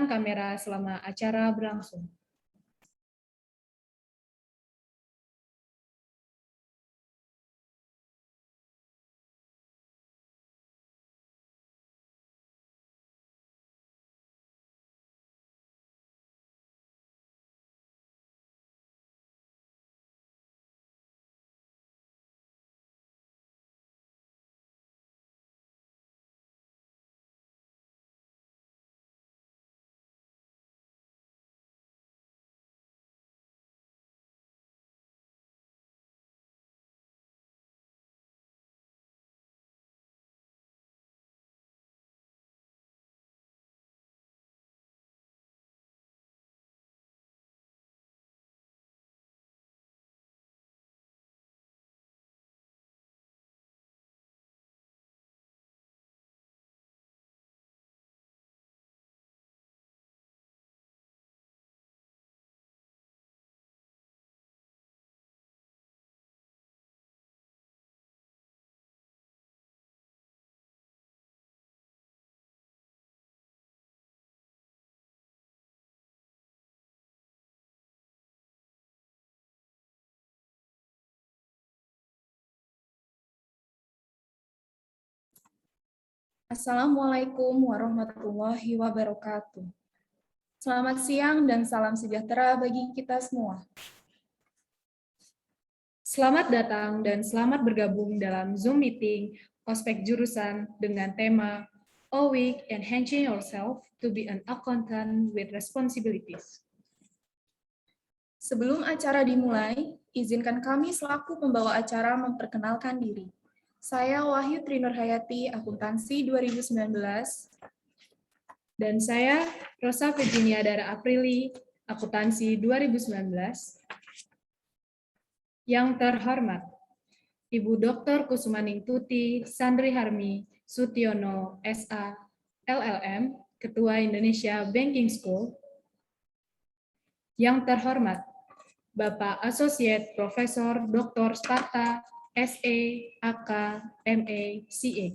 kamera selama acara berlangsung. Assalamualaikum warahmatullahi wabarakatuh. Selamat siang dan salam sejahtera bagi kita semua. Selamat datang dan selamat bergabung dalam Zoom meeting Ospek Jurusan dengan tema A Week Enhancing Yourself to be an Accountant with Responsibilities. Sebelum acara dimulai, izinkan kami selaku pembawa acara memperkenalkan diri. Saya Wahyu Trinurhayati, Akuntansi 2019. Dan saya Rosa Virginia Dara Aprili, Akuntansi 2019. Yang terhormat, Ibu Dr. Kusumaning Tuti Sandri Harmi Sutiono, SA, LLM, Ketua Indonesia Banking School. Yang terhormat, Bapak Associate Profesor Dr. Sparta, SE, AK, MA, CA,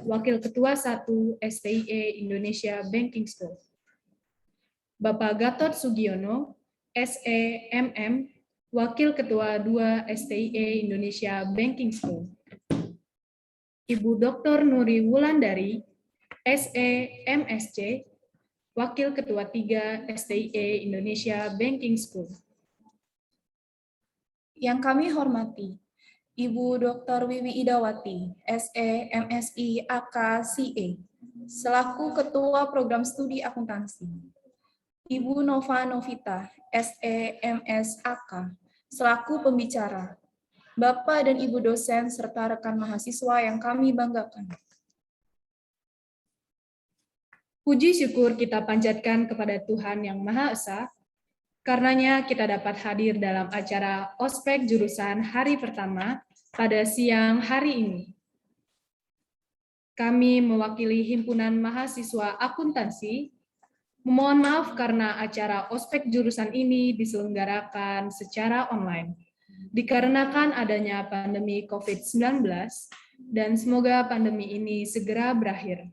Wakil Ketua 1 STIE Indonesia Banking School. Bapak Gatot Sugiono, SE, MM, Wakil Ketua 2 STIE Indonesia Banking School. Ibu Dr. Nuri Wulandari, SE, MSc, Wakil Ketua 3 STIE Indonesia Banking School. Yang kami hormati, Ibu Dr. Wiwi Idawati, SE, MSI, AK, CA, selaku Ketua Program Studi Akuntansi. Ibu Nova Novita, SE, MS, AK, selaku pembicara. Bapak dan Ibu dosen serta rekan mahasiswa yang kami banggakan. Puji syukur kita panjatkan kepada Tuhan Yang Maha Esa, karenanya kita dapat hadir dalam acara Ospek Jurusan hari pertama pada siang hari ini. Kami mewakili Himpunan Mahasiswa Akuntansi, memohon maaf karena acara Ospek Jurusan ini diselenggarakan secara online, dikarenakan adanya pandemi COVID-19, dan semoga pandemi ini segera berakhir.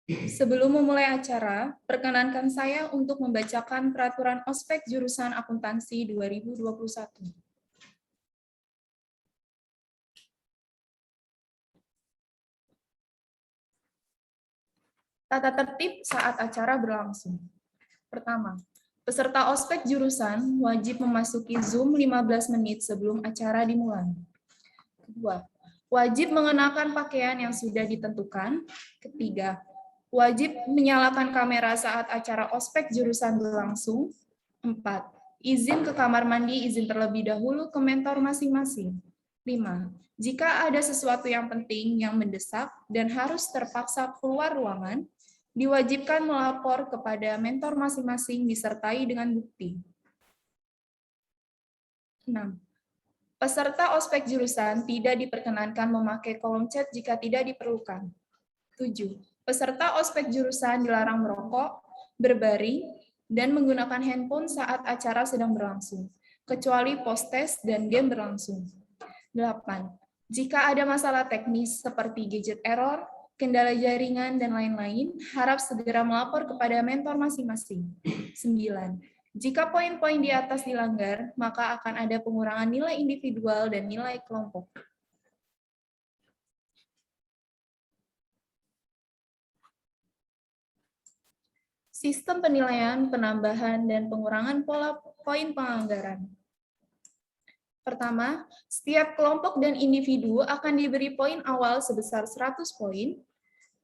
Sebelum memulai acara, perkenankan saya untuk membacakan Peraturan Ospek Jurusan Akuntansi 2021. Tata tertib saat acara berlangsung. Pertama, peserta ospek jurusan wajib memasuki Zoom 15 menit sebelum acara dimulai. Kedua, wajib mengenakan pakaian yang sudah ditentukan. Ketiga, wajib menyalakan kamera saat acara ospek jurusan berlangsung. 4. Izin ke kamar mandi, izin terlebih dahulu ke mentor masing-masing. 5. Jika ada sesuatu yang penting yang mendesak dan harus terpaksa keluar ruangan, diwajibkan melapor kepada mentor masing-masing disertai dengan bukti. 6. Peserta ospek jurusan tidak diperkenankan memakai kolom chat jika tidak diperlukan. 7. Peserta ospek jurusan dilarang merokok, berbaring, dan menggunakan handphone saat acara sedang berlangsung, kecuali post-test dan game berlangsung. 8. Jika ada masalah teknis seperti gadget error, kendala jaringan, dan lain-lain, harap segera melapor kepada mentor masing-masing. 9. Jika poin-poin di atas dilanggar, maka akan ada pengurangan nilai individual dan nilai kelompok. Sistem penilaian, penambahan, dan pengurangan pola poin penganggaran. Pertama, setiap kelompok dan individu akan diberi poin awal sebesar 100 poin.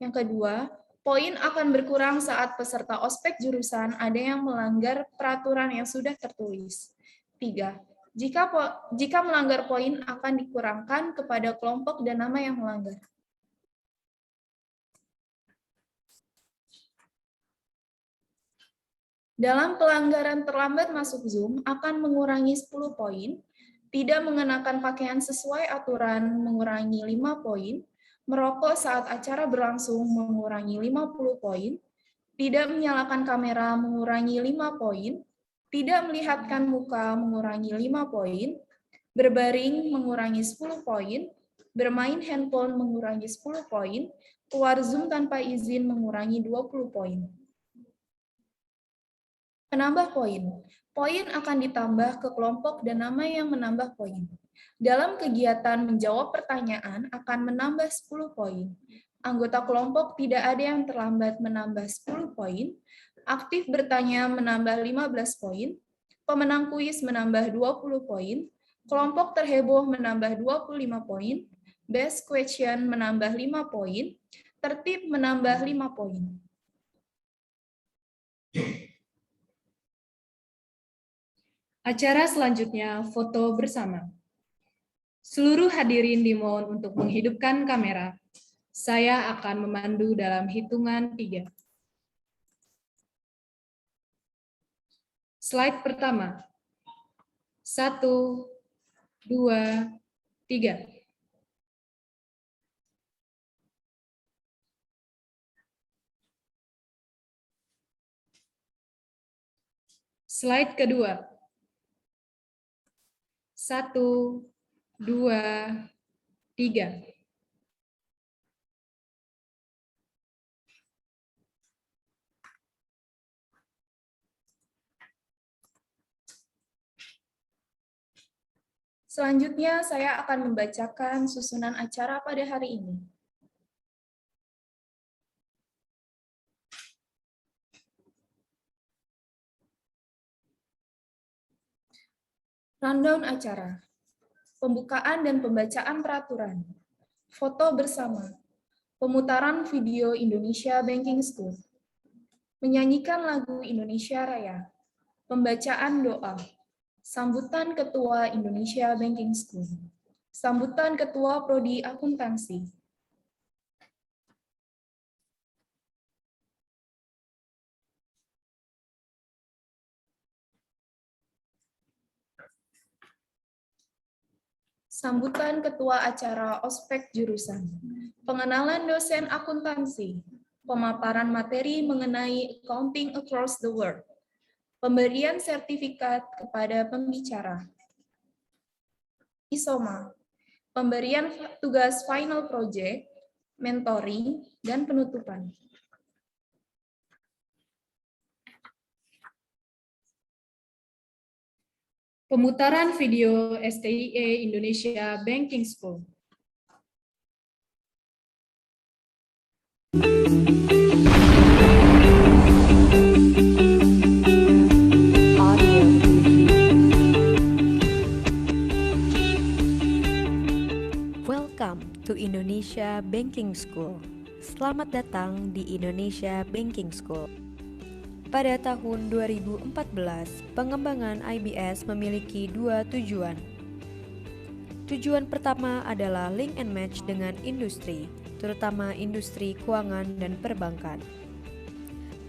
Yang kedua, poin akan berkurang saat peserta ospek jurusan ada yang melanggar peraturan yang sudah tertulis. 3. Jika melanggar poin akan dikurangkan kepada kelompok dan nama yang melanggar. Dalam pelanggaran terlambat masuk Zoom akan mengurangi 10 poin, tidak mengenakan pakaian sesuai aturan mengurangi 5 poin, merokok saat acara berlangsung mengurangi 50 poin, tidak menyalakan kamera mengurangi 5 poin, tidak melihatkan muka mengurangi 5 poin, berbaring mengurangi 10 poin, bermain handphone mengurangi 10 poin, keluar Zoom tanpa izin mengurangi 20 poin. Penambah poin. Poin akan ditambah ke kelompok dan nama yang menambah poin. Dalam kegiatan menjawab pertanyaan akan menambah 10 poin. Anggota kelompok tidak ada yang terlambat menambah 10 poin. Aktif bertanya menambah 15 poin. Pemenang kuis menambah 20 poin. Kelompok terheboh menambah 25 poin. Best question menambah 5 poin. Tertib menambah 5 poin. Acara selanjutnya, foto bersama. Seluruh hadirin dimohon untuk menghidupkan kamera. Saya akan memandu dalam hitungan 3. Slide pertama. 1, 2, 3. Slide kedua. 1, 2, 3. Selanjutnya, saya akan membacakan susunan acara pada hari ini. Rundown acara. Pembukaan dan pembacaan peraturan. Foto bersama. Pemutaran video Indonesia Banking School. Menyanyikan lagu Indonesia Raya. Pembacaan doa. Sambutan Ketua Indonesia Banking School. Sambutan Ketua Prodi Akuntansi. Sambutan Ketua Acara Ospek Jurusan. Pengenalan dosen akuntansi. Pemaparan materi mengenai accounting across the world. Pemberian sertifikat kepada pembicara. ISOMA. Pemberian tugas final project, mentoring, dan penutupan. Pemutaran video STIE Indonesia Banking School. Welcome to Indonesia Banking School. Selamat datang di Indonesia Banking School. Pada tahun 2014, pengembangan IBS memiliki 2 tujuan. Tujuan pertama adalah link and match dengan industri, terutama industri keuangan dan perbankan.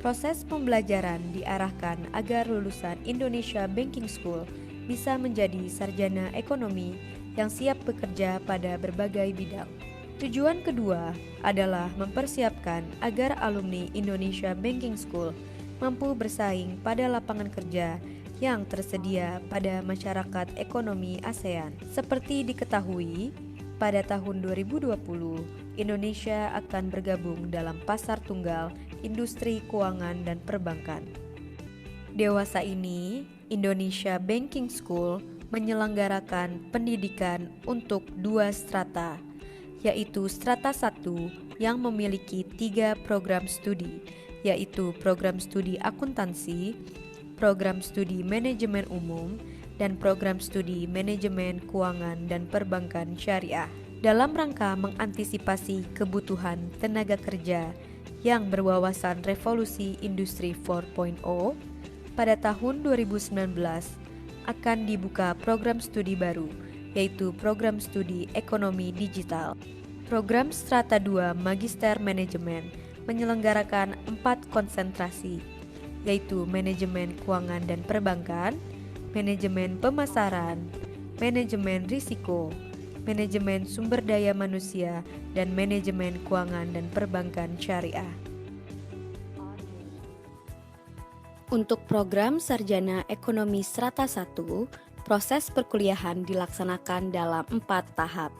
Proses pembelajaran diarahkan agar lulusan Indonesia Banking School bisa menjadi sarjana ekonomi yang siap bekerja pada berbagai bidang. Tujuan kedua adalah mempersiapkan agar alumni Indonesia Banking School mampu bersaing pada lapangan kerja yang tersedia pada masyarakat ekonomi ASEAN. Seperti diketahui, pada tahun 2020, Indonesia akan bergabung dalam pasar tunggal industri keuangan dan perbankan. Dewasa ini, Indonesia Banking School menyelenggarakan pendidikan untuk 2 strata, yaitu strata 1 yang memiliki 3 program studi, yaitu program studi akuntansi, program studi manajemen umum, dan program studi manajemen keuangan dan perbankan syariah dalam rangka mengantisipasi kebutuhan tenaga kerja yang berwawasan revolusi industri 4.0. Pada tahun 2019 akan dibuka program studi baru, yaitu program studi ekonomi digital. Program Strata 2 Magister Manajemen menyelenggarakan 4 konsentrasi, yaitu manajemen keuangan dan perbankan, manajemen pemasaran, manajemen risiko, manajemen sumber daya manusia, dan manajemen keuangan dan perbankan syariah. Untuk program Sarjana Ekonomi Strata 1, proses perkuliahan dilaksanakan dalam 4 tahap.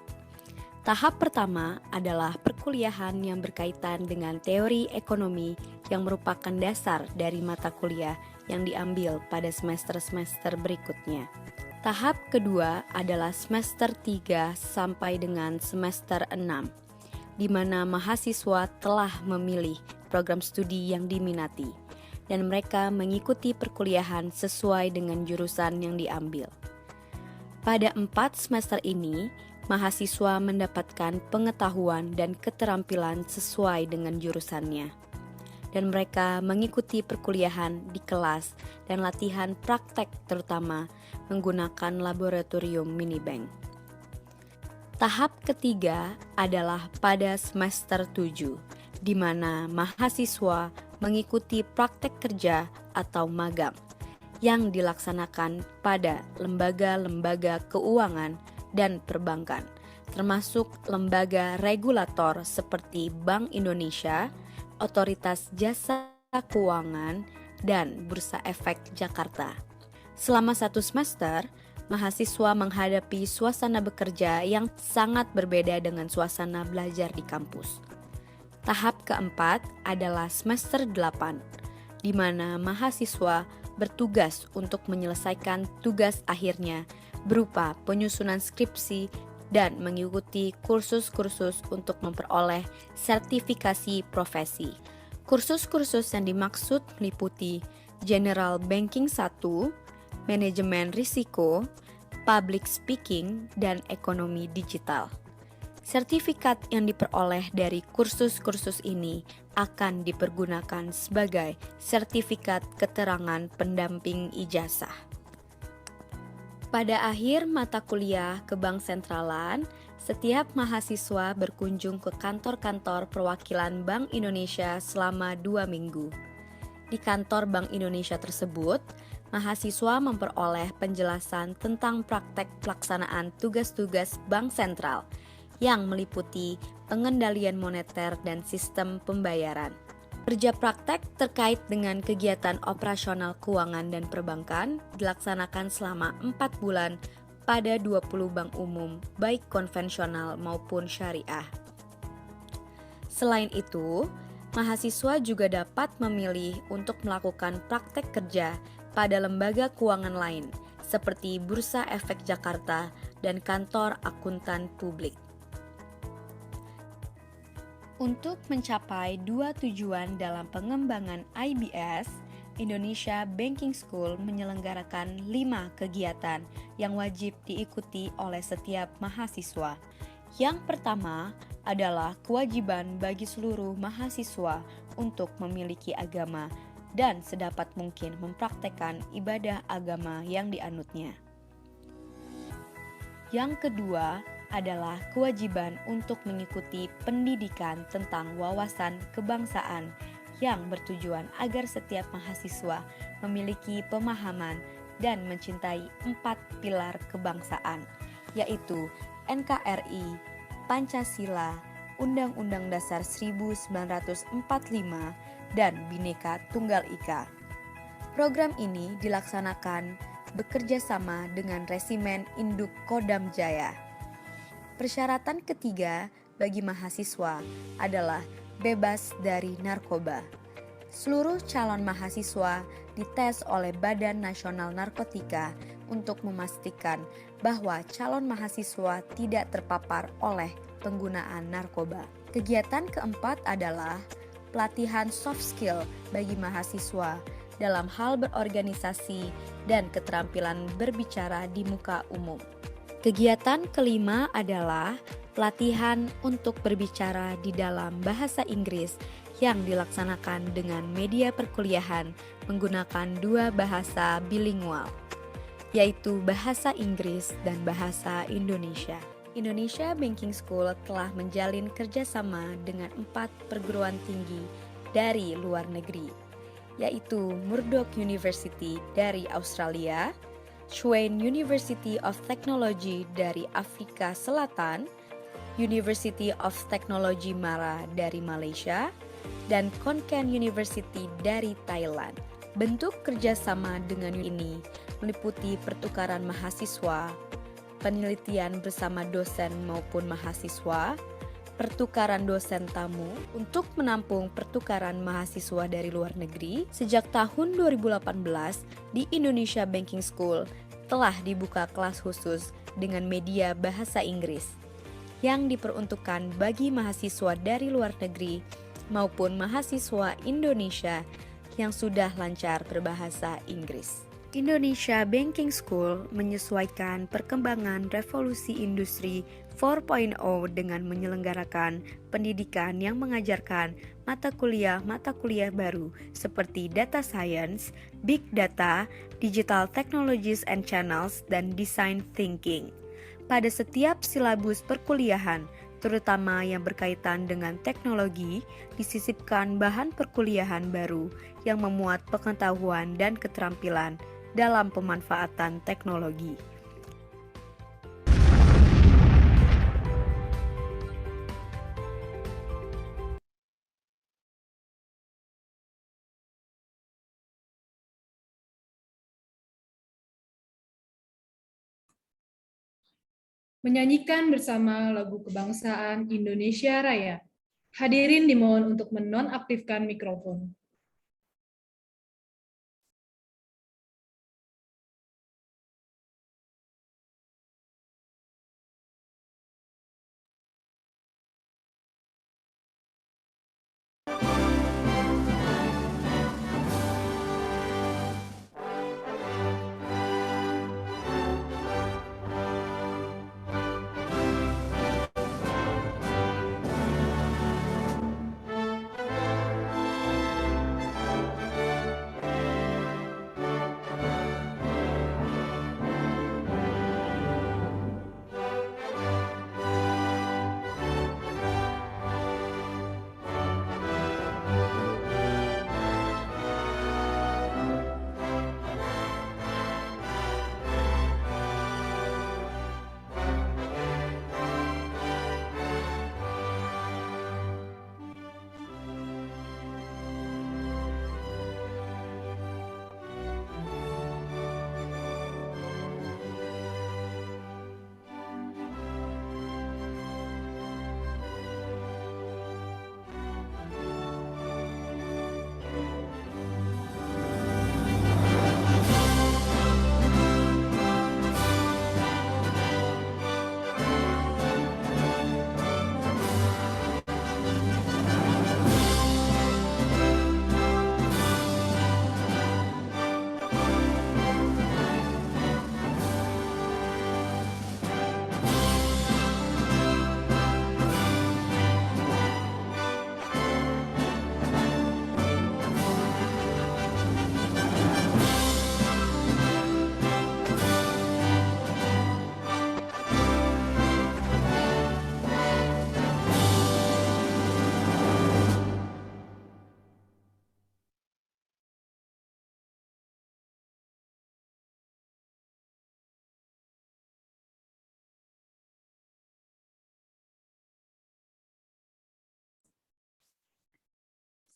Tahap pertama adalah perkuliahan yang berkaitan dengan teori ekonomi yang merupakan dasar dari mata kuliah yang diambil pada semester-semester berikutnya. Tahap kedua adalah semester 3 sampai dengan semester 6, di mana mahasiswa telah memilih program studi yang diminati, dan mereka mengikuti perkuliahan sesuai dengan jurusan yang diambil. Pada 4 semester ini, mahasiswa mendapatkan pengetahuan dan keterampilan sesuai dengan jurusannya, dan mereka mengikuti perkuliahan di kelas dan latihan praktek terutama menggunakan laboratorium minibank. Tahap ketiga adalah pada semester 7, di mana mahasiswa mengikuti praktek kerja atau magang yang dilaksanakan pada lembaga-lembaga keuangan dan perbankan, termasuk lembaga regulator seperti Bank Indonesia, Otoritas Jasa Keuangan, dan Bursa Efek Jakarta. Selama 1 semester, mahasiswa menghadapi suasana bekerja yang sangat berbeda dengan suasana belajar di kampus. Tahap keempat adalah semester 8, di mana mahasiswa bertugas untuk menyelesaikan tugas akhirnya berupa penyusunan skripsi dan mengikuti kursus-kursus untuk memperoleh sertifikasi profesi. Kursus-kursus yang dimaksud meliputi General Banking 1, Manajemen Risiko, Public Speaking, dan Ekonomi Digital. Sertifikat yang diperoleh dari kursus-kursus ini akan dipergunakan sebagai sertifikat keterangan pendamping ijazah. Pada akhir mata kuliah Kebank Sentralan, setiap mahasiswa berkunjung ke kantor-kantor perwakilan Bank Indonesia selama 2 minggu. Di kantor Bank Indonesia tersebut, mahasiswa memperoleh penjelasan tentang praktek pelaksanaan tugas-tugas Bank Sentral yang meliputi pengendalian moneter dan sistem pembayaran. Kerja praktek terkait dengan kegiatan operasional keuangan dan perbankan dilaksanakan selama 4 bulan pada 20 bank umum, baik konvensional maupun syariah. Selain itu, mahasiswa juga dapat memilih untuk melakukan praktek kerja pada lembaga keuangan lain, seperti Bursa Efek Jakarta dan Kantor Akuntan Publik. Untuk mencapai 2 tujuan dalam pengembangan IBS, Indonesia Banking School menyelenggarakan 5 kegiatan yang wajib diikuti oleh setiap mahasiswa. Yang pertama adalah kewajiban bagi seluruh mahasiswa untuk memiliki agama dan sedapat mungkin mempraktekkan ibadah agama yang dianutnya. Yang kedua adalah kewajiban untuk mengikuti pendidikan tentang wawasan kebangsaan yang bertujuan agar setiap mahasiswa memiliki pemahaman dan mencintai 4 pilar kebangsaan, yaitu NKRI, Pancasila, Undang-Undang Dasar 1945, dan Bhinneka Tunggal Ika. Program ini dilaksanakan bekerja sama dengan Resimen Induk Kodam Jaya. Persyaratan ketiga bagi mahasiswa adalah bebas dari narkoba. Seluruh calon mahasiswa dites oleh Badan Nasional Narkotika untuk memastikan bahwa calon mahasiswa tidak terpapar oleh penggunaan narkoba. Kegiatan keempat adalah pelatihan soft skill bagi mahasiswa dalam hal berorganisasi dan keterampilan berbicara di muka umum. Kegiatan kelima adalah pelatihan untuk berbicara di dalam bahasa Inggris yang dilaksanakan dengan media perkuliahan menggunakan dua bahasa bilingual, yaitu bahasa Inggris dan bahasa Indonesia. Indonesia Banking School telah menjalin kerjasama dengan 4 perguruan tinggi dari luar negeri, yaitu Murdoch University dari Australia, Swain University of Technology dari Afrika Selatan, University of Technology Mara dari Malaysia, dan Konkan University dari Thailand. Bentuk kerjasama dengan ini meliputi pertukaran mahasiswa, penelitian bersama dosen maupun mahasiswa, pertukaran dosen tamu untuk menampung pertukaran mahasiswa dari luar negeri. Sejak tahun 2018, di Indonesia Banking School telah dibuka kelas khusus dengan media bahasa Inggris yang diperuntukkan bagi mahasiswa dari luar negeri maupun mahasiswa Indonesia yang sudah lancar berbahasa Inggris. Indonesia Banking School menyesuaikan perkembangan revolusi industri 4.0 dengan menyelenggarakan pendidikan yang mengajarkan mata kuliah baru seperti data science, big data, digital technologies and channels, dan design thinking. Pada setiap silabus perkuliahan, terutama yang berkaitan dengan teknologi, disisipkan bahan perkuliahan baru yang memuat pengetahuan dan keterampilan dalam pemanfaatan teknologi. Menyanyikan bersama lagu kebangsaan Indonesia Raya. Hadirin dimohon untuk menonaktifkan mikrofon.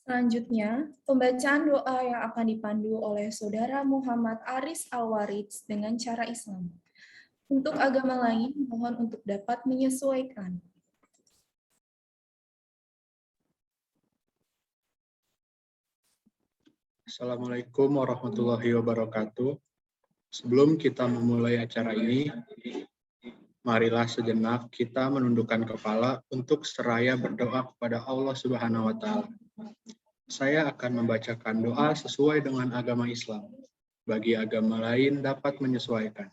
Selanjutnya, pembacaan doa yang akan dipandu oleh Saudara Muhammad Aris Alwaridz dengan cara Islam. Untuk agama lain, mohon untuk dapat menyesuaikan. Assalamualaikum warahmatullahi wabarakatuh. Sebelum kita memulai acara ini, marilah sejenak kita menundukkan kepala untuk seraya berdoa kepada Allah Subhanahu wa Ta'ala. Saya akan membacakan doa sesuai dengan agama Islam. Bagi agama lain dapat menyesuaikan.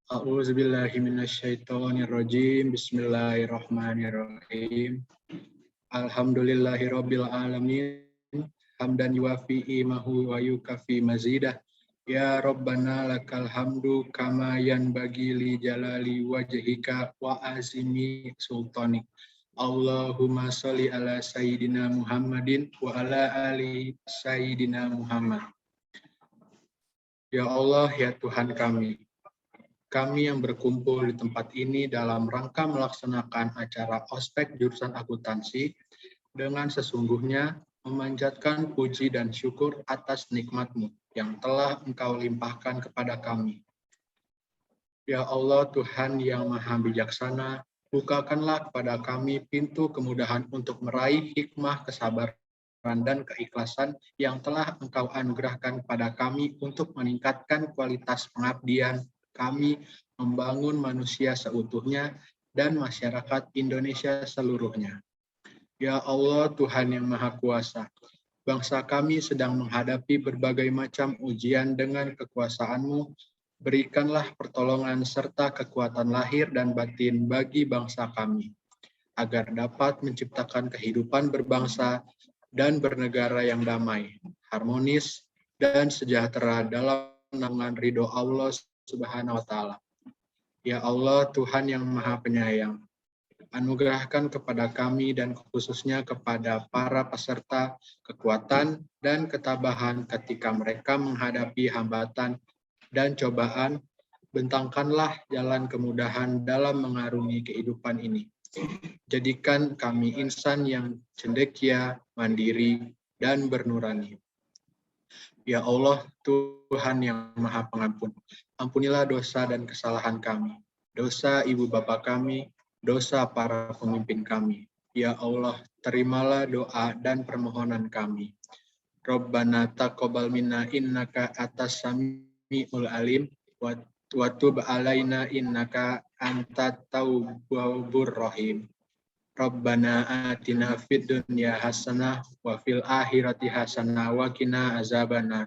A'udzubillahi minasyaitonirrajim. Bismillahirrahmanirrahim. Alhamdulillahirabbil alamin. Hamdan yuwafi imahu wa yukafi mazidah. Ya Rabbana lakal hamdu kama yanbaghi li jalali wajhika wa azimi sultanik. Allahumma sholli ala sayyidina Muhammadin wa ala ali sayyidina Muhammad. Ya Allah, ya Tuhan kami yang berkumpul di tempat ini dalam rangka melaksanakan acara ospek jurusan akuntansi dengan sesungguhnya memanjatkan puji dan syukur atas nikmat-Mu yang telah Engkau limpahkan kepada kami. Ya Allah, Tuhan yang Maha Bijaksana, bukakanlah kepada kami pintu kemudahan untuk meraih hikmah, kesabaran, dan keikhlasan yang telah Engkau anugerahkan kepada kami untuk meningkatkan kualitas pengabdian kami membangun manusia seutuhnya dan masyarakat Indonesia seluruhnya. Ya Allah, Tuhan yang Maha Kuasa, bangsa kami sedang menghadapi berbagai macam ujian dengan kekuasaan-Mu. Berikanlah pertolongan serta kekuatan lahir dan batin bagi bangsa kami, agar dapat menciptakan kehidupan berbangsa dan bernegara yang damai, harmonis, dan sejahtera dalam naungan ridho Allah Subhanahu wa Ta'ala. Ya Allah, Tuhan yang Maha Penyayang, anugerahkan kepada kami dan khususnya kepada para peserta kekuatan dan ketabahan ketika mereka menghadapi hambatan dan cobaan. Bentangkanlah jalan kemudahan dalam mengarungi kehidupan ini. Jadikan kami insan yang cendekia, mandiri, dan bernurani. Ya Allah, Tuhan yang Maha Pengampun, ampunilah dosa dan kesalahan kami, dosa ibu bapa kami, dosa para pemimpin kami. Ya Allah, terimalah doa dan permohonan kami. Rabbana taqabbal minna innaka atas samiul alim wa tub alaina innaka antat tawwabur rahim. Rabbana atina fid dunya hasanah wa fil akhirati hasanah wa qina azabannar.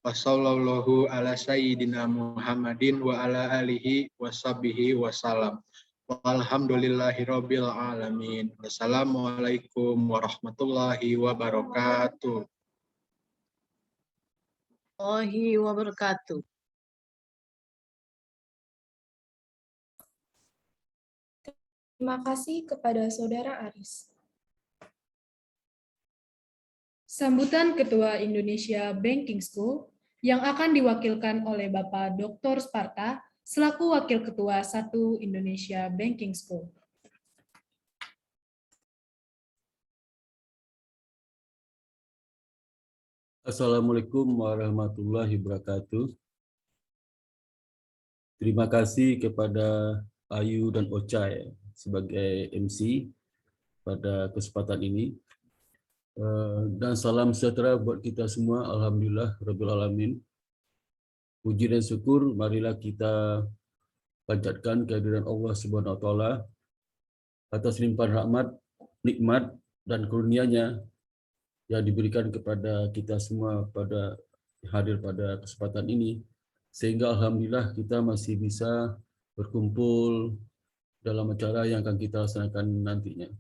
Wa sallallahu ala sayyidina Muhammadin wa ala alihi wa sahbihi wa salam. Walhamdulillahirabbil alamin. Wassalamualaikum warahmatullahi wabarakatuh. Warahmatullahi wabarakatuh. Terima kasih kepada Saudara Aris. Sambutan Ketua Indonesia Banking School yang akan diwakilkan oleh Bapak Dr. Sparta selaku Wakil Ketua 1 Indonesia Banking School. Assalamualaikum warahmatullahi wabarakatuh. Terima kasih kepada Ayu dan Ocha sebagai MC pada kesempatan ini. Dan salam sejahtera buat kita semua. Alhamdulillah Rabbil Alamin. Puji dan syukur marilah kita panjatkan kehadiran Allah Subhanahu wa Ta'ala atas limpahan rahmat, nikmat, dan karunia-Nya yang diberikan kepada kita semua pada hadir pada kesempatan ini, sehingga alhamdulillah kita masih bisa berkumpul dalam acara yang akan kita laksanakan nantinya.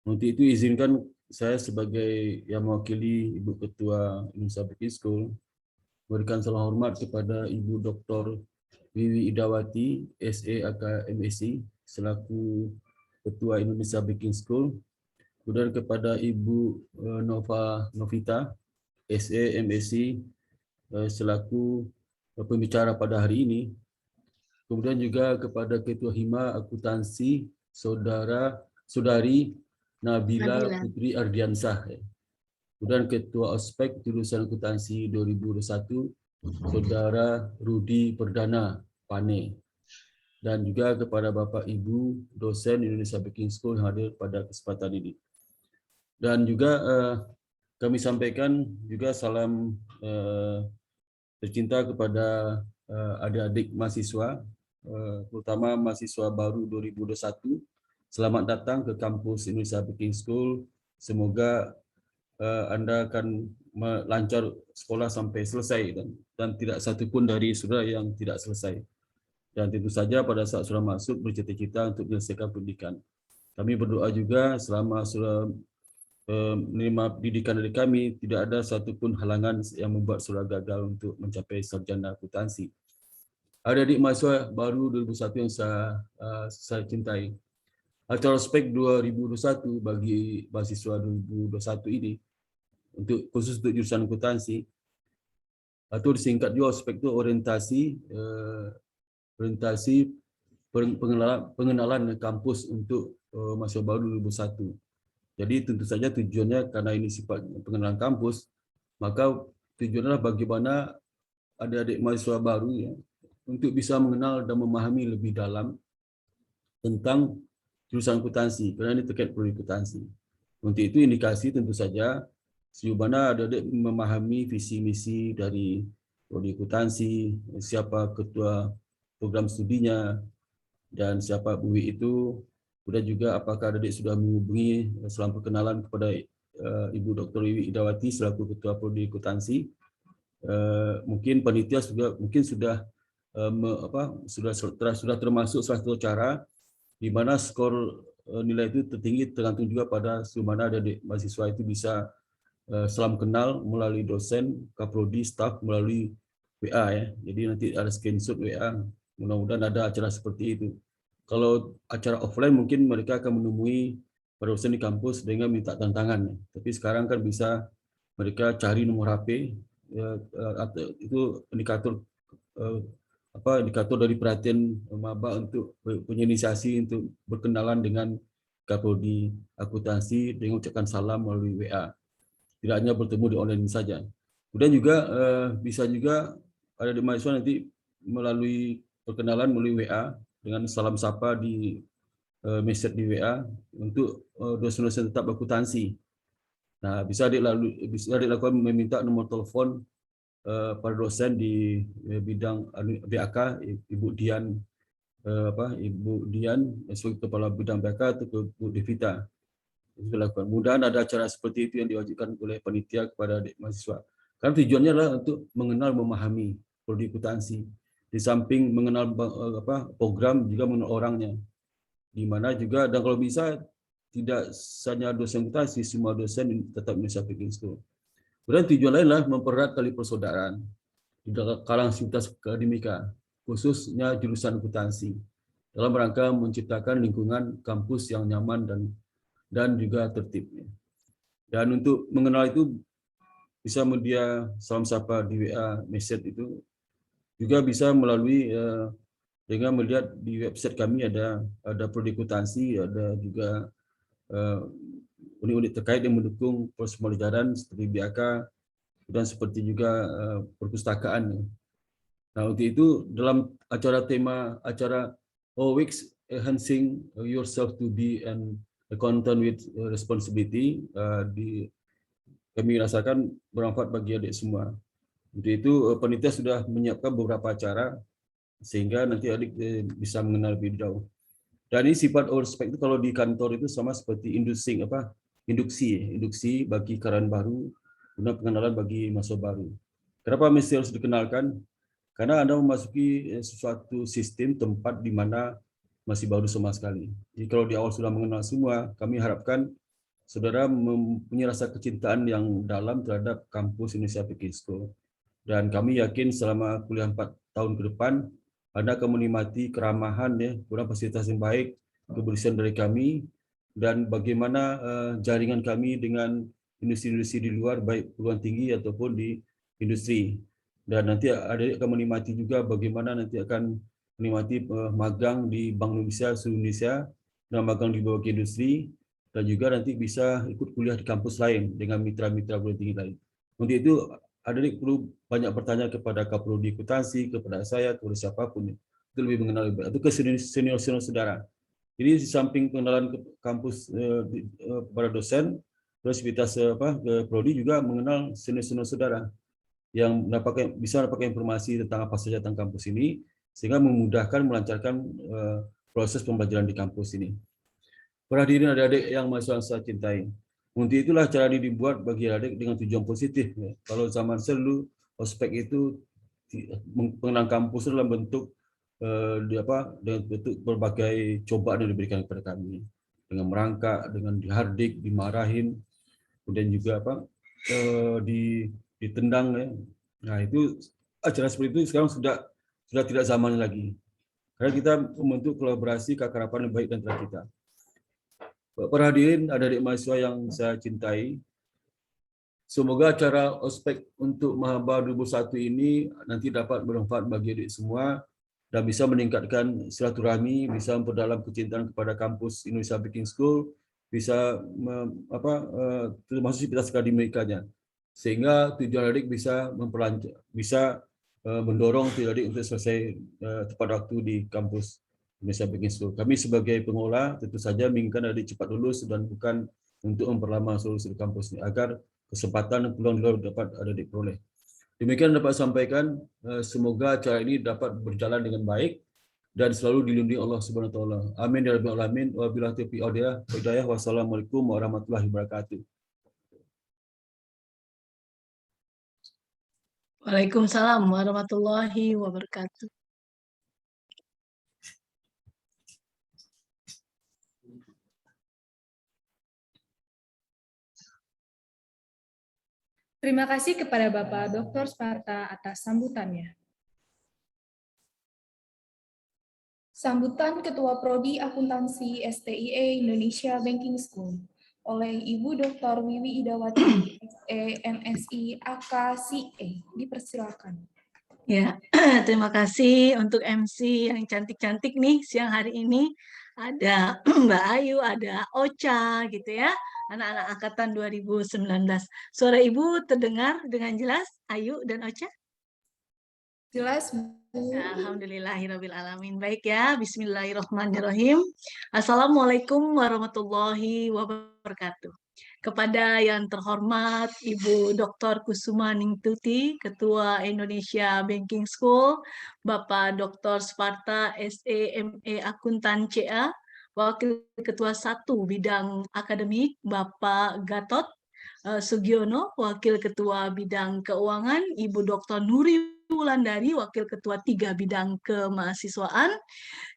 Untuk itu izinkan saya sebagai yang mewakili Ibu Ketua Indonesia Banking School memberikan salam hormat kepada Ibu Dr. Wiwi Idawati, SE MSc, selaku Ketua Indonesia Banking School. Kemudian kepada Ibu Novita, SE MSc, selaku pembicara pada hari ini. Kemudian juga kepada Ketua Hima Akuntansi, Saudari Nabila Putri Ardiansah. Kemudian Ketua Ospek Jurusan Akuntansi 2021, Saudara Rudi Perdana Pane, dan juga kepada Bapak Ibu dosen Indonesia Banking School yang hadir pada kesempatan ini. Dan juga kami sampaikan juga salam tercinta kepada adik-adik mahasiswa, terutama mahasiswa baru 2021. Selamat datang ke kampus Indonesia Banking School. Semoga Anda akan lancar sekolah sampai selesai dan tidak satu pun dari saudara yang tidak selesai. Dan tentu saja pada saat saudara masuk bercita-cita untuk menyelesaikan pendidikan. Kami berdoa juga selama saudara menerima pendidikan dari kami, tidak ada satupun halangan yang membuat saudara gagal untuk mencapai sarjana akuntansi. Adik-adik mahasiswa baru 2021 yang saya cintai, acara ospek 2021 bagi mahasiswa 2021 ini, khusus untuk jurusan akuntansi, atau disingkat juga ospek itu orientasi pengenalan kampus untuk mahasiswa baru 2021. Jadi tentu saja tujuannya karena ini sifat pengenalan kampus, maka tujuannya adalah bagaimana adik-adik mahasiswa baru ya, untuk bisa mengenal dan memahami lebih dalam tentang jurusan akuntansi, karena ini terkait prodi akuntansi. Untuk itu indikasi tentu saja sejauh mana adik-adik memahami visi misi dari prodi akuntansi, siapa ketua program studinya, dan siapa UI itu. Kemudian juga apakah adik sudah menghubungi selama perkenalan kepada Ibu Dr. Wiwi Idawati selaku Ketua Prodi Akuntansi. Mungkin panitia juga mungkin sudah termasuk salah satu cara di mana skor nilai itu tertinggi tergantung juga pada sejauh mana adik mahasiswa itu bisa salam kenal melalui dosen, kaprodi, staf melalui WA ya. Jadi nanti ada screenshot WA. Mudah-mudahan ada acara seperti itu. Kalau acara offline mungkin mereka akan menemui para dosen di kampus dengan minta tantangan. Tapi sekarang kan bisa mereka cari nomor HP, itu indikator indikator dari perhatian maba untuk penginisiasi untuk berkenalan dengan kaprodi akuntansi dengan ucapkan salam melalui WA. Tidak hanya bertemu di online saja. Kemudian juga bisa juga ada di mahasiswa nanti melalui perkenalan melalui WA dengan salam sapa di message di WA untuk dosen-dosen tetap akuntansi. Nah, bisa dilakukan meminta nomor telepon para dosen di bidang BAK, Ibu Dian sebagai kepala bidang BAK atau Bu Devita. Itu dilakukan. Mudah-mudahan ada acara seperti itu yang diwajibkan oleh panitia kepada adik mahasiswa. Karena tujuannya adalah untuk mengenal, memahami prodi akuntansi. Di samping mengenal program, juga mengenal orangnya. Di mana juga, dan kalau bisa, tidak hanya dosen akuntansi, semua dosen tetap Indonesia Banking School. Kemudian tujuan lain adalah mempererat tali persaudaraan di kalangan sivitas akademika, khususnya jurusan akuntansi, dalam rangka menciptakan lingkungan kampus yang nyaman dan juga tertib. Dan untuk mengenal itu, bisa media salam sapa di WA, message itu, juga bisa melalui dengan melihat di website kami ada prodi akuntansi, ada juga unit-unit terkait yang mendukung proses pembelajaran seperti BAK dan seperti juga perpustakaan. Nah, untuk itu dalam acara OWIX Enhancing Yourself to be an Accountant with Responsibility, kami rasakan bermanfaat bagi adik semua. Untuk itu panitia sudah menyiapkan beberapa acara sehingga nanti adik bisa mengenal lebih jauh. Dan ini sifat ospek itu kalau di kantor itu sama seperti induksi bagi karyawan baru, guna pengenalan bagi mahasiswa baru. Kenapa mesti harus dikenalkan? Karena Anda memasuki suatu sistem tempat di mana masih baru sama sekali. Jadi kalau di awal sudah mengenal semua, kami harapkan saudara mempunyai rasa kecintaan yang dalam terhadap kampus Indonesia Banking School. Dan kami yakin selama kuliah 4 tahun ke depan, Anda akan menikmati keramahan, kurang fasilitas yang baik, kebersihan dari kami, dan bagaimana jaringan kami dengan industri-industri di luar, baik perguruan tinggi ataupun di industri. Dan nanti adik akan menikmati juga bagaimana nanti akan menikmati magang di Bank Indonesia, seluruh Indonesia, dan magang di berbagai industri, dan juga nanti bisa ikut kuliah di kampus lain dengan mitra-mitra perguruan tinggi lain. Untuk itu, adik perlu banyak bertanya kepada Kaprodi Akuntansi, kepada saya, kepada siapapun. Itu lebih mengenal lebih. Itu ke senior saudara. Jadi di samping pengenalan ke kampus para dosen, aktivitas ke prodi juga mengenal senior saudara yang bisa mendapatkan informasi tentang apa saja tentang kampus ini, sehingga memudahkan melancarkan proses pembelajaran di kampus ini. Para hadirin adik-adik yang saya cintai, untuk itulah cara ini dibuat bagi adik dengan tujuan positif. Kalau zaman dulu ospek itu pengenalan kampus dalam bentuk dengan bentuk berbagai cobaan yang diberikan kepada kami, dengan merangkak, dengan dihardik, dimarahin, kemudian juga ditendang. Nah itu acara seperti itu sekarang sudah tidak zamannya lagi, karena kita membentuk kolaborasi keakraban yang baik antara kita. Para hadirin, adik-adik mahasiswa yang saya cintai, semoga acara ospek untuk Mahaba 2021 ini nanti dapat bermanfaat bagi adik semua dan bisa meningkatkan silaturahmi, bisa memperdalam kecintaan kepada kampus Indonesia Banking School, bisa termasuk aktivitas akademikanya, sehingga tujuan adik bisa mendorong tujuan adik untuk selesai tepat waktu di kampus Indonesia Banking School. Kami sebagai pengelola tentu saja menginginkan adik cepat lulus dan bukan untuk memperlama solusi di kampus ini, agar kesempatan dan peluang dapat adik peroleh. Demikian dapat sampaikan, semoga acara ini dapat berjalan dengan baik dan selalu dilindungi Allah Subhanahu wa taala. Amin ya rabbal alamin. Wabillahi taufiq wal hidayah. Wassalamualaikum warahmatullahi wabarakatuh. Waalaikumsalam warahmatullahi wabarakatuh. Terima kasih kepada Bapak Dr. Sparta atas sambutannya. Sambutan Ketua Prodi Akuntansi STIE Indonesia Banking School oleh Ibu Dr. Wiwi Idawati, SE MSI AKCE. Dipersilakan. Ya, terima kasih untuk MC yang cantik-cantik nih siang hari ini. Ada Mbak Ayu, ada Ocha gitu ya, anak-anak angkatan 2019. Suara Ibu terdengar dengan jelas, Ayu dan Ocha? Jelas, Bu. Alhamdulillahirrahmanirrahim. Baik ya, bismillahirrahmanirrahim. Assalamualaikum warahmatullahi wabarakatuh. Kepada yang terhormat Ibu Dr. Kusuma Ningtuti, Ketua Indonesia Banking School, Bapak Dr. Sparta SEME Akuntan CA, Wakil Ketua 1 Bidang Akademik, Bapak Gatot Sugiono, Wakil Ketua Bidang Keuangan, Ibu Dr. Nuri Wulandari, Wakil Ketua 3 Bidang Kemahasiswaan,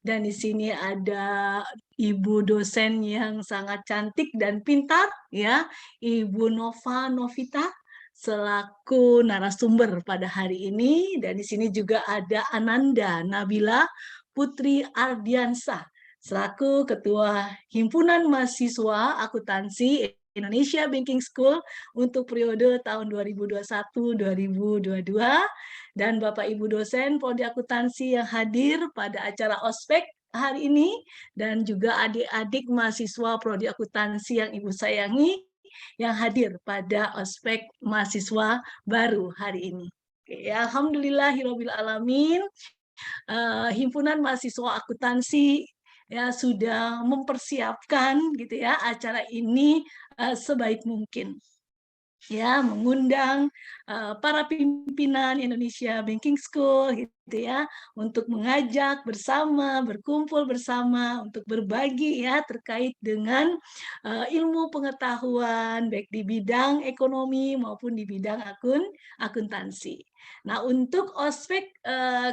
dan di sini ada Ibu dosen yang sangat cantik dan pintar, ya, Ibu Nova Novita, selaku narasumber pada hari ini, dan di sini juga ada Ananda Nabila Putri Ardiansa, selaku Ketua Himpunan Mahasiswa Akuntansi Indonesia Banking School untuk periode tahun 2021-2022, dan Bapak Ibu dosen Prodi Akuntansi yang hadir pada acara ospek hari ini, dan juga adik-adik mahasiswa Prodi Akuntansi yang Ibu sayangi yang hadir pada ospek mahasiswa baru hari ini. Oke, ya, alhamdulillahirabbil alamin. Himpunan Mahasiswa Akuntansi ya sudah mempersiapkan gitu ya acara ini sebaik mungkin, ya, mengundang para pimpinan Indonesia Banking School gitu ya untuk mengajak bersama, berkumpul bersama untuk berbagi ya terkait dengan ilmu pengetahuan baik di bidang ekonomi maupun di bidang akuntansi. Nah, untuk ospek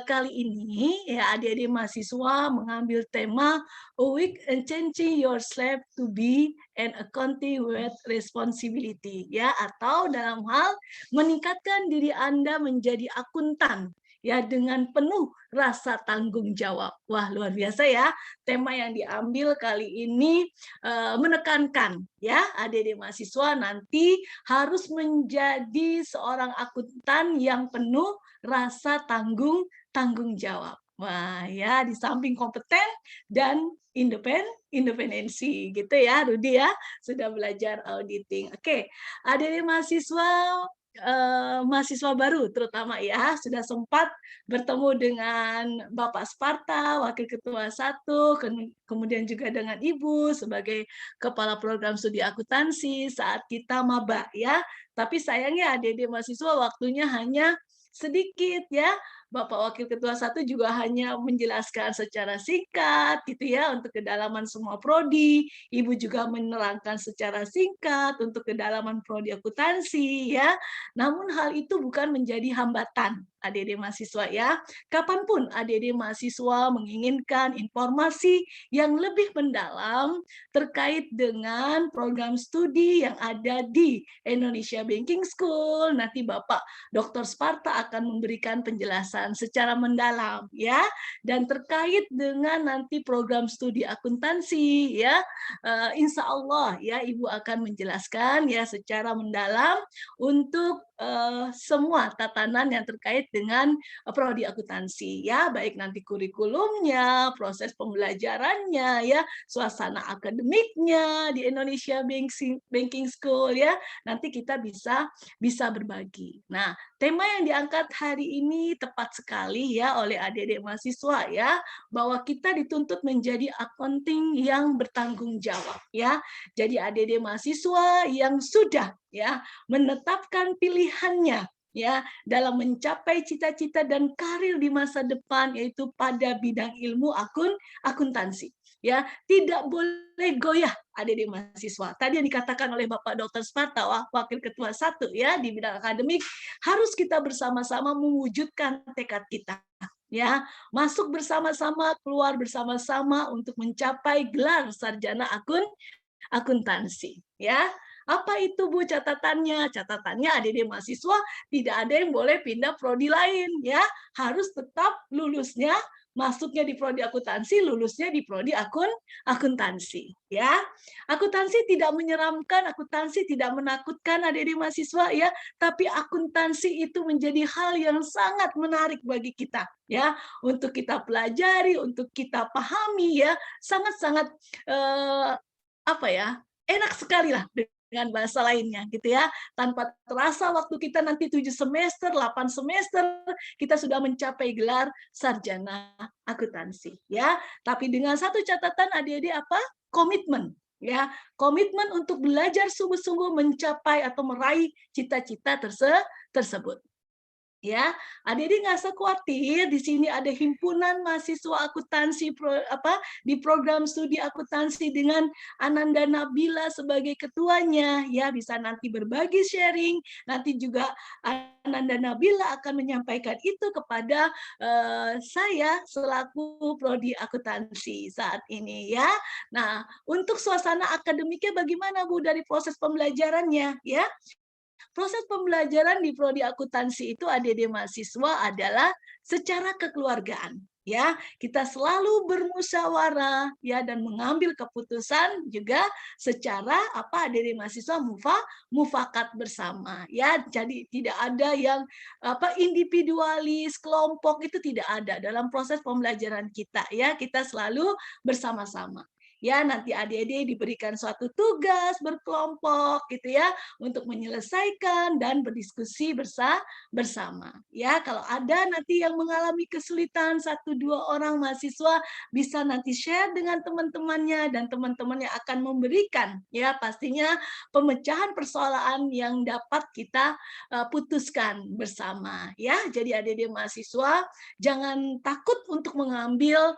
kali ini ya adik-adik mahasiswa mengambil tema A Week and Changing Yourself to Be an Accounting with Responsibility, ya, atau dalam hal meningkatkan diri Anda menjadi akuntan ya dengan penuh rasa tanggung jawab. Wah, luar biasa ya tema yang diambil kali ini, menekankan ya adik-adik mahasiswa nanti harus menjadi seorang akuntan yang penuh rasa tanggung jawab. Wah, ya, di samping kompeten dan independensi gitu ya, Rudi ya, sudah belajar auditing. Oke, adik-adik mahasiswa mahasiswa baru terutama ya, sudah sempat bertemu dengan Bapak Sparta, Wakil Ketua 1, kemudian juga dengan Ibu sebagai Kepala Program Studi Akuntansi saat kita maba ya. Tapi sayangnya adik-adik mahasiswa waktunya hanya sedikit ya. Bapak Wakil Ketua 1 juga hanya menjelaskan secara singkat gitu ya untuk kedalaman semua prodi. Ibu juga menerangkan secara singkat untuk kedalaman prodi akuntansi ya. Namun hal itu bukan menjadi hambatan adik-adik mahasiswa ya. Kapanpun adik-adik mahasiswa menginginkan informasi yang lebih mendalam terkait dengan program studi yang ada di Indonesia Banking School, nanti Bapak Dr. Sparta akan memberikan penjelasan secara mendalam ya, dan terkait dengan nanti program studi akuntansi ya, insya Allah ya Ibu akan menjelaskan ya secara mendalam untuk semua tatanan yang terkait dengan prodi akuntansi ya, baik nanti kurikulumnya, proses pembelajarannya ya, suasana akademiknya di Indonesia Banking School ya, nanti kita bisa berbagi. Nah, tema yang diangkat hari ini tepat sekali ya oleh adik-adik mahasiswa ya, bahwa kita dituntut menjadi accounting yang bertanggung jawab ya. Jadi adik-adik mahasiswa yang sudah ya menetapkan pilihannya ya dalam mencapai cita-cita dan karir di masa depan, yaitu pada bidang ilmu akuntansi ya, tidak boleh goyah adik-adik mahasiswa. Tadi yang dikatakan oleh Bapak Dr. Sparta, Wakil Ketua 1 ya di bidang akademik, harus kita bersama-sama mewujudkan tekad kita ya, masuk bersama-sama, keluar bersama-sama untuk mencapai gelar sarjana akuntansi ya. Apa itu Bu catatannya? Catatannya adik-adik mahasiswa tidak ada yang boleh pindah prodi lain ya, harus tetap lulusnya masuknya di prodi akuntansi, lulusnya di prodi akuntansi ya. Akuntansi tidak menyeramkan, akuntansi tidak menakutkan adik-adik mahasiswa ya, tapi akuntansi itu menjadi hal yang sangat menarik bagi kita ya, untuk kita pelajari, untuk kita pahami ya, sangat-sangat apa ya, enak sekali lah dengan bahasa lainnya gitu ya. Tanpa terasa waktu kita nanti 7 semester, 8 semester, kita sudah mencapai gelar sarjana akuntansi ya. Tapi dengan satu catatan adik-adik apa? Komitmen ya. Komitmen untuk belajar sungguh-sungguh mencapai atau meraih cita-cita tersebut. Ya, adik-adik nggak usah khawatir, di sini ada himpunan mahasiswa akuntansi di program studi akuntansi dengan Ananda Nabila sebagai ketuanya ya, bisa nanti berbagi sharing, nanti juga Ananda Nabila akan menyampaikan itu kepada saya selaku prodi akuntansi saat ini ya. Nah, untuk suasana akademiknya bagaimana Bu dari proses pembelajarannya ya? Proses pembelajaran di prodi akuntansi itu adik-adik mahasiswa adalah secara kekeluargaan ya. Kita selalu bermusyawarah ya dan mengambil keputusan juga secara adik-adik mahasiswa mufakat bersama ya. Jadi tidak ada yang individualis, kelompok, itu tidak ada dalam proses pembelajaran kita ya. Kita selalu bersama-sama. Ya, nanti adik-adik diberikan suatu tugas berkelompok gitu ya untuk menyelesaikan dan berdiskusi bersama. Ya, kalau ada nanti yang mengalami kesulitan 1-2 orang mahasiswa bisa nanti share dengan teman-temannya dan teman-temannya akan memberikan ya pastinya pemecahan persoalan yang dapat kita putuskan bersama ya. Jadi adik-adik mahasiswa jangan takut untuk mengambil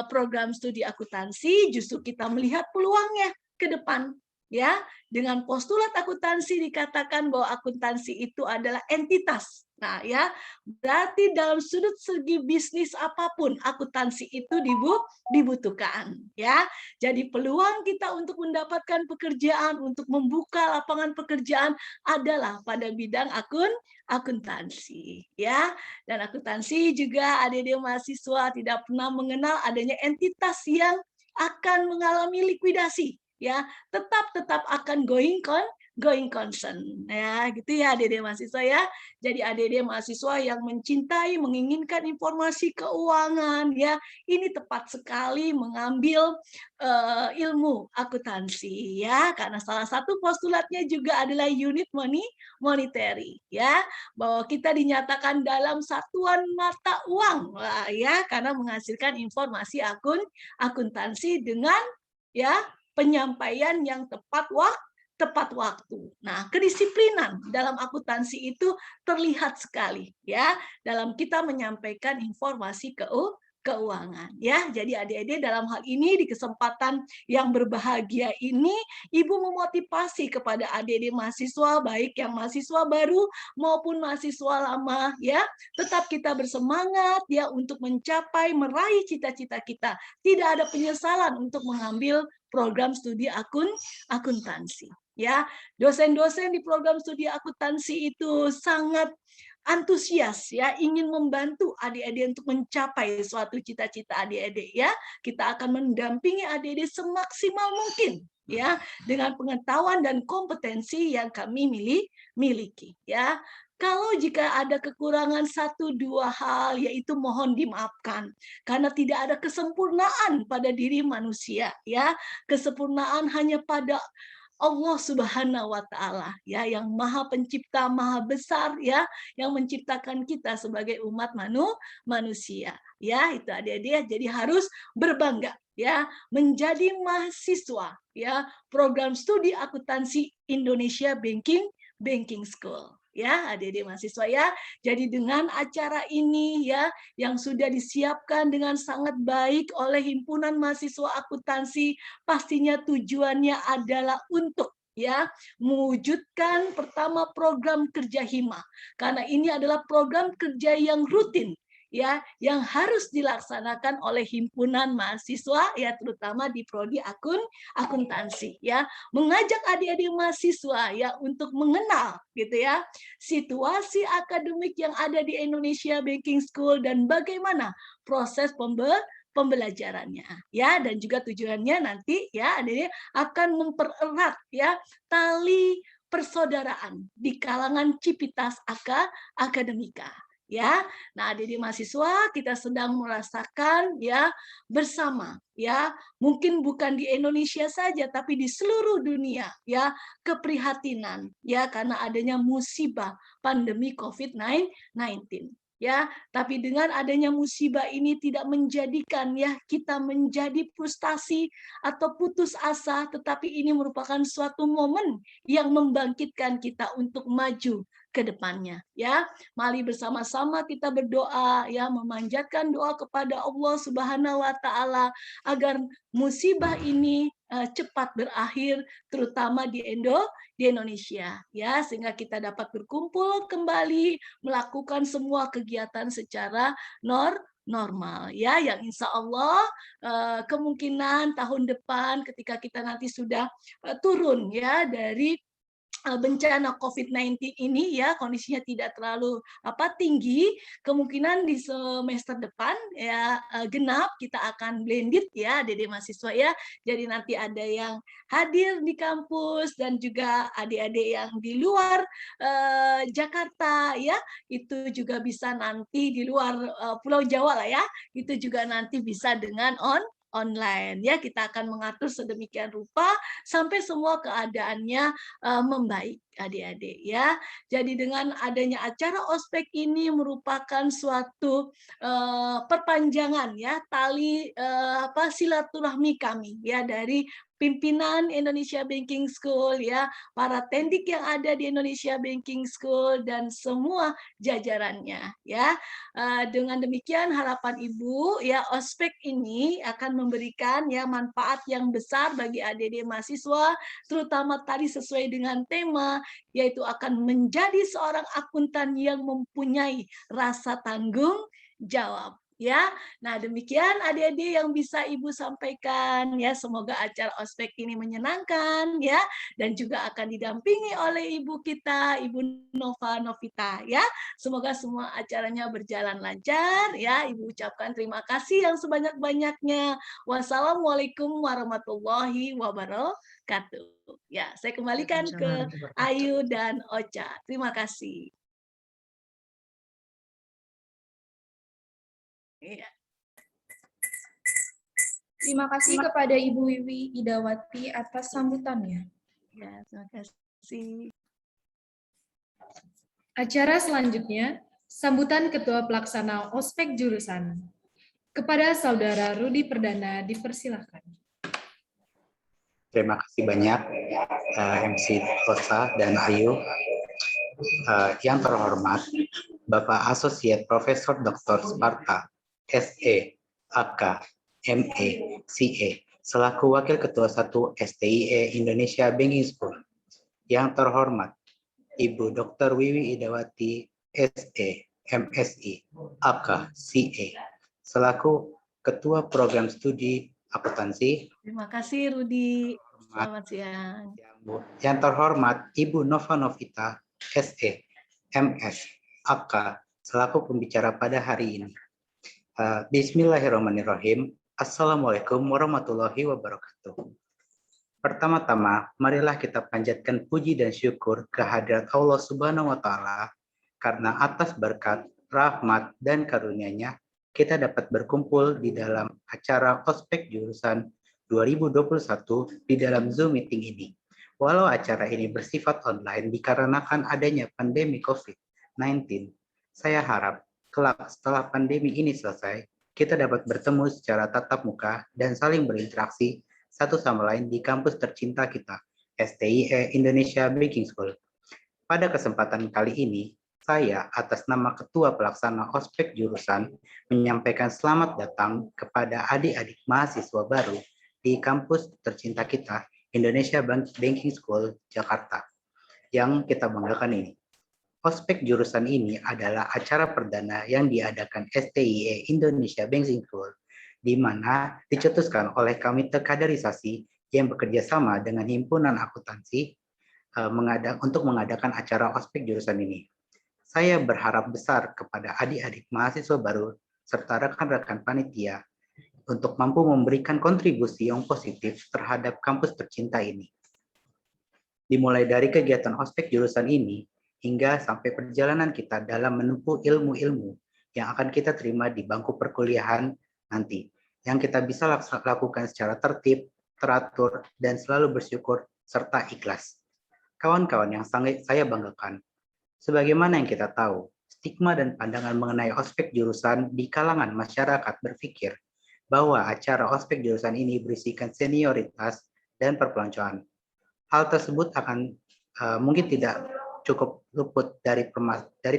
program studi akuntansi, justru kita melihat peluangnya ke depan ya. Dengan postulat akuntansi dikatakan bahwa akuntansi itu adalah entitas. Nah ya, berarti dalam sudut segi bisnis apapun akuntansi itu dibutuhkan ya. Jadi peluang kita untuk mendapatkan pekerjaan, untuk membuka lapangan pekerjaan adalah pada bidang akuntansi ya. Dan akuntansi juga adik-adik mahasiswa tidak pernah mengenal adanya entitas yang akan mengalami likuidasi ya, tetap akan going going concern ya, gitu ya adik-adik mahasiswa ya. Jadi adik-adik mahasiswa yang mencintai, menginginkan informasi keuangan ya, ini tepat sekali mengambil ilmu akuntansi ya, karena salah satu postulatnya juga adalah unit monetary ya, bahwa kita dinyatakan dalam satuan mata uang ya, karena menghasilkan informasi akuntansi dengan ya penyampaian yang tepat waktu. Nah, kedisiplinan dalam akuntansi itu terlihat sekali ya dalam kita menyampaikan informasi keuangan ya. Jadi adik-adik dalam hal ini di kesempatan yang berbahagia ini Ibu memotivasi kepada adik-adik mahasiswa baik yang mahasiswa baru maupun mahasiswa lama ya, tetap kita bersemangat ya untuk mencapai meraih cita-cita kita. Tidak ada penyesalan untuk mengambil program studi akuntansi ya. Dosen-dosen di program studi akuntansi itu sangat antusias ya, ingin membantu adik-adik untuk mencapai suatu cita-cita adik-adik ya. Kita akan mendampingi adik-adik semaksimal mungkin ya dengan pengetahuan dan kompetensi yang kami miliki ya. Kalau jika ada kekurangan 1-2 hal, yaitu mohon dimaafkan. Karena tidak ada kesempurnaan pada diri manusia. Ya, kesempurnaan hanya pada Allah Subhanahu wa Ta'ala ya, yang Maha Pencipta, Maha Besar ya, yang menciptakan kita sebagai umat manusia ya. Itu adik-adik, jadi harus berbangga ya menjadi mahasiswa ya program studi akuntansi Indonesia Banking School ya adik-adik mahasiswa ya. Jadi dengan acara ini ya yang sudah disiapkan dengan sangat baik oleh Himpunan Mahasiswa Akuntansi, pastinya tujuannya adalah untuk ya mewujudkan pertama program kerja hima, karena ini adalah program kerja yang rutin ya yang harus dilaksanakan oleh himpunan mahasiswa ya, terutama di prodi akuntansi ya, mengajak adik-adik mahasiswa ya untuk mengenal gitu ya situasi akademik yang ada di Indonesia Banking School dan bagaimana proses pembelajarannya ya, dan juga tujuannya nanti ya adik-adik akan mempererat ya tali persaudaraan di kalangan Civitas Akademika ya. Nah, adik-adik mahasiswa kita sedang merasakan ya bersama ya, mungkin bukan di Indonesia saja tapi di seluruh dunia ya keprihatinan ya karena adanya musibah pandemi COVID-19 ya. Tapi dengan adanya musibah ini tidak menjadikan ya kita menjadi frustasi atau putus asa, tetapi ini merupakan suatu momen yang membangkitkan kita untuk maju ke depannya ya. Mari bersama-sama kita berdoa ya, memanjatkan doa kepada Allah Subhanahu wa Ta'ala agar musibah ini cepat berakhir, terutama di Indonesia ya, sehingga kita dapat berkumpul kembali melakukan semua kegiatan secara normal ya, yang insya Allah kemungkinan tahun depan ketika kita nanti sudah turun ya dari bencana COVID-19 ini ya, kondisinya tidak terlalu tinggi, kemungkinan di semester depan ya genap kita akan blended ya adik-adik mahasiswa ya. Jadi nanti ada yang hadir di kampus dan juga adik-adik yang di luar Jakarta ya, itu juga bisa nanti di luar Pulau Jawa lah ya, itu juga nanti bisa dengan online ya. Kita akan mengatur sedemikian rupa sampai semua keadaannya membaik adik-adik ya. Jadi dengan adanya acara ospek ini merupakan suatu perpanjangan ya tali silaturahmi kami ya dari pimpinan Indonesia Banking School ya, para tendik yang ada di Indonesia Banking School dan semua jajarannya ya. Dengan demikian harapan Ibu ya ospek ini akan memberikan ya manfaat yang besar bagi adik-adik mahasiswa, terutama tadi sesuai dengan tema, yaitu akan menjadi seorang akuntan yang mempunyai rasa tanggung jawab Ya, nah demikian adik-adik yang bisa Ibu sampaikan ya. Semoga acara ospek ini menyenangkan ya, dan juga akan didampingi oleh ibu kita, Ibu Nova Novita ya. Semoga semua acaranya berjalan lancar ya. Ibu ucapkan terima kasih yang sebanyak-banyaknya. Wassalamualaikum warahmatullahi wabarakatuh. Ya, saya kembalikan ke Ayu dan Ocha. Terima kasih. Iya. Terima kasih kepada Ibu Wiwi Idawati atas sambutannya. Ya, terima kasih. Acara selanjutnya, sambutan Ketua Pelaksana Ospek Jurusan. Kepada Saudara Rudi Perdana, dipersilahkan. Terima kasih banyak MC Rosa dan Ayu. Yang terhormat Bapak Asosiat Profesor Dr. Sparta, SE, AK, ME, CE, selaku Wakil Ketua 1 STIE Indonesia Banking School. Yang terhormat Ibu Dr. Wiwi Idawati, SE, MSI, AK, CE, selaku Ketua Program Studi Akuntansi. Terima kasih Rudi. Selamat siang. Yang terhormat Ibu Nova Novita, SE, MS, AK, selaku pembicara pada hari ini. Bismillahirrahmanirrahim. Assalamualaikum warahmatullahi wabarakatuh. Pertama-tama, marilah kita panjatkan puji dan syukur kehadirat Allah Subhanahu wa Ta'ala, karena atas berkat, rahmat, dan karunia-Nya kita dapat berkumpul di dalam acara ospek jurusan 2021 di dalam Zoom meeting ini. Walau acara ini bersifat online dikarenakan adanya pandemi COVID-19, saya harap kelak setelah pandemi ini selesai, kita dapat bertemu secara tatap muka dan saling berinteraksi satu sama lain di kampus tercinta kita, STIE Indonesia Banking School. Pada kesempatan kali ini, saya atas nama Ketua Pelaksana Ospek Jurusan menyampaikan selamat datang kepada adik-adik mahasiswa baru di kampus tercinta kita, Indonesia Banking School, Jakarta, yang kita banggakan ini. Ospek jurusan ini adalah acara perdana yang diadakan STIE Indonesia Banking School, di mana dicetuskan oleh Komite Kaderisasi yang bekerja sama dengan Himpunan Akuntansi untuk mengadakan acara ospek jurusan ini. Saya berharap besar kepada adik-adik mahasiswa baru serta rekan-rekan panitia untuk mampu memberikan kontribusi yang positif terhadap kampus tercinta ini. Dimulai dari kegiatan ospek jurusan ini, hingga sampai perjalanan kita dalam menempuh ilmu-ilmu yang akan kita terima di bangku perkuliahan nanti, yang kita bisa lakukan secara tertib, teratur, dan selalu bersyukur serta ikhlas. Kawan-kawan yang sangat saya banggakan, sebagaimana yang kita tahu, stigma dan pandangan mengenai ospek jurusan di kalangan masyarakat berpikir bahwa acara ospek jurusan ini berisikan senioritas dan perpeloncoan. Hal tersebut akan mungkin tidak cukup luput dari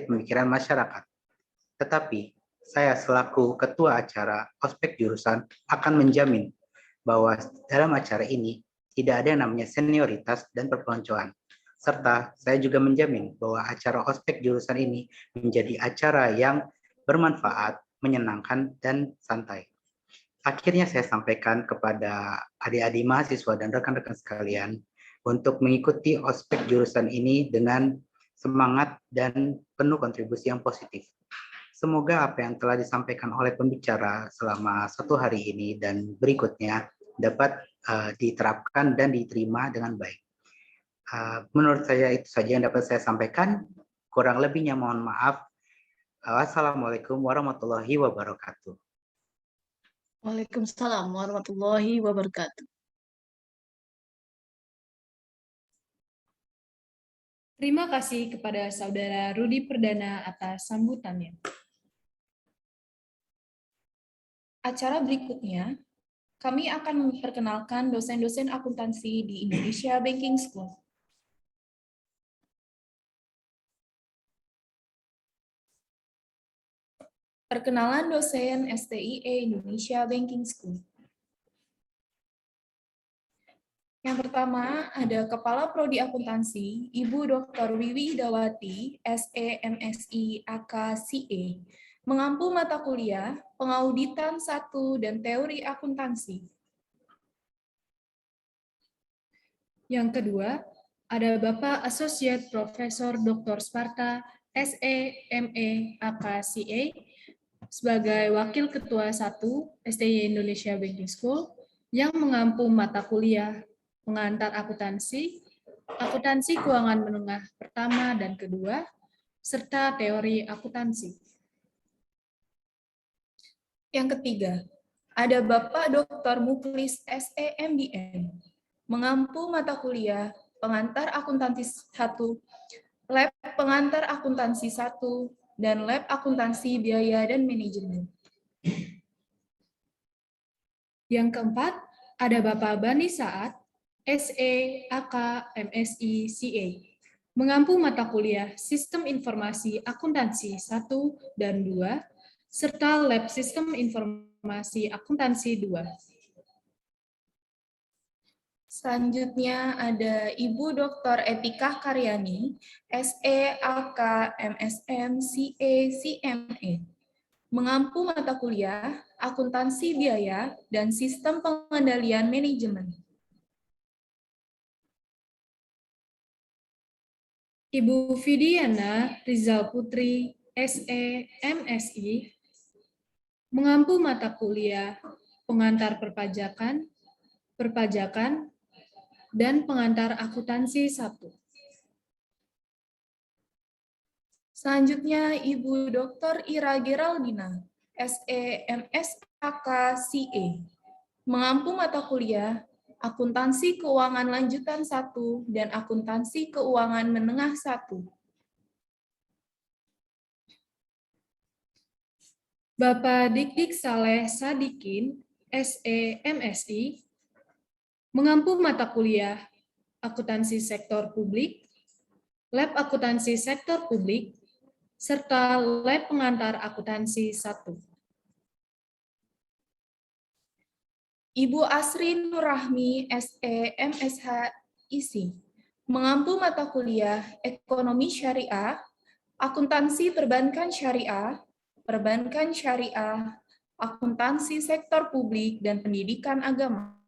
pemikiran masyarakat. Tetapi saya selaku ketua acara ospek jurusan akan menjamin bahwa dalam acara ini tidak ada yang namanya senioritas dan perpeloncoan. Serta saya juga menjamin bahwa acara ospek jurusan ini menjadi acara yang bermanfaat, menyenangkan, dan santai. Akhirnya saya sampaikan kepada adik-adik mahasiswa dan rekan-rekan sekalian untuk mengikuti ospek jurusan ini dengan semangat dan penuh kontribusi yang positif. Semoga apa yang telah disampaikan oleh pembicara selama 1 hari ini dan berikutnya dapat diterapkan dan diterima dengan baik. Menurut saya itu saja yang dapat saya sampaikan. Kurang lebihnya mohon maaf. Wassalamualaikum warahmatullahi wabarakatuh. Waalaikumsalam warahmatullahi wabarakatuh. Terima kasih kepada Saudara Rudi Perdana atas sambutannya. Acara berikutnya, kami akan memperkenalkan dosen-dosen akuntansi di Indonesia Banking School. Perkenalan dosen STIE Indonesia Banking School. Yang pertama, ada Kepala Prodi Akuntansi, Ibu Dr. Wiwi Idawati, SE, MSI, AK, CE, mengampu mata kuliah Pengauditan 1 dan Teori Akuntansi. Yang kedua, ada Bapak Associate Profesor Dr. Sparta, SE, ME, AK, CA, sebagai Wakil Ketua 1 STY Indonesia Banking School yang mengampu mata kuliah Pengantar Akuntansi, Akuntansi Keuangan Menengah pertama dan kedua, serta Teori Akuntansi. Yang ketiga, ada Bapak Dr. Muklis SE, MDM, mengampu mata kuliah Pengantar Akuntansi 1, Lab Pengantar Akuntansi 1, dan Lab Akuntansi Biaya dan Manajemen. Yang keempat, ada Bapak Bani Saad, SE, AK, MSI, CA, mengampu mata kuliah Sistem Informasi Akuntansi 1 dan 2, serta Lab Sistem Informasi Akuntansi 2. Selanjutnya ada Ibu Dr. Etika Karyani, SE, AK, MSM, CA, CME, mengampu mata kuliah Akuntansi Biaya dan Sistem Pengendalian Manajemen. Ibu Fidiana Rizal Putri, SE, MSI, mengampu mata kuliah Pengantar Perpajakan, dan Pengantar Akuntansi 1. Selanjutnya Ibu Dr. Ira Geraldina, SE, MS, AK, CA, mengampu mata kuliah Akuntansi Keuangan Lanjutan 1 dan Akuntansi Keuangan Menengah 1. Bapak Dik Saleh Sadikin, SE, MSI, mengampu mata kuliah Akuntansi Sektor Publik, Lab Akuntansi Sektor Publik, serta Lab Pengantar Akuntansi 1. Ibu Asri Nurrahmi, SE, MSH, ISI, mengampu mata kuliah Ekonomi Syariah, Akuntansi Perbankan Syariah, Akuntansi Sektor Publik, dan Pendidikan Agama.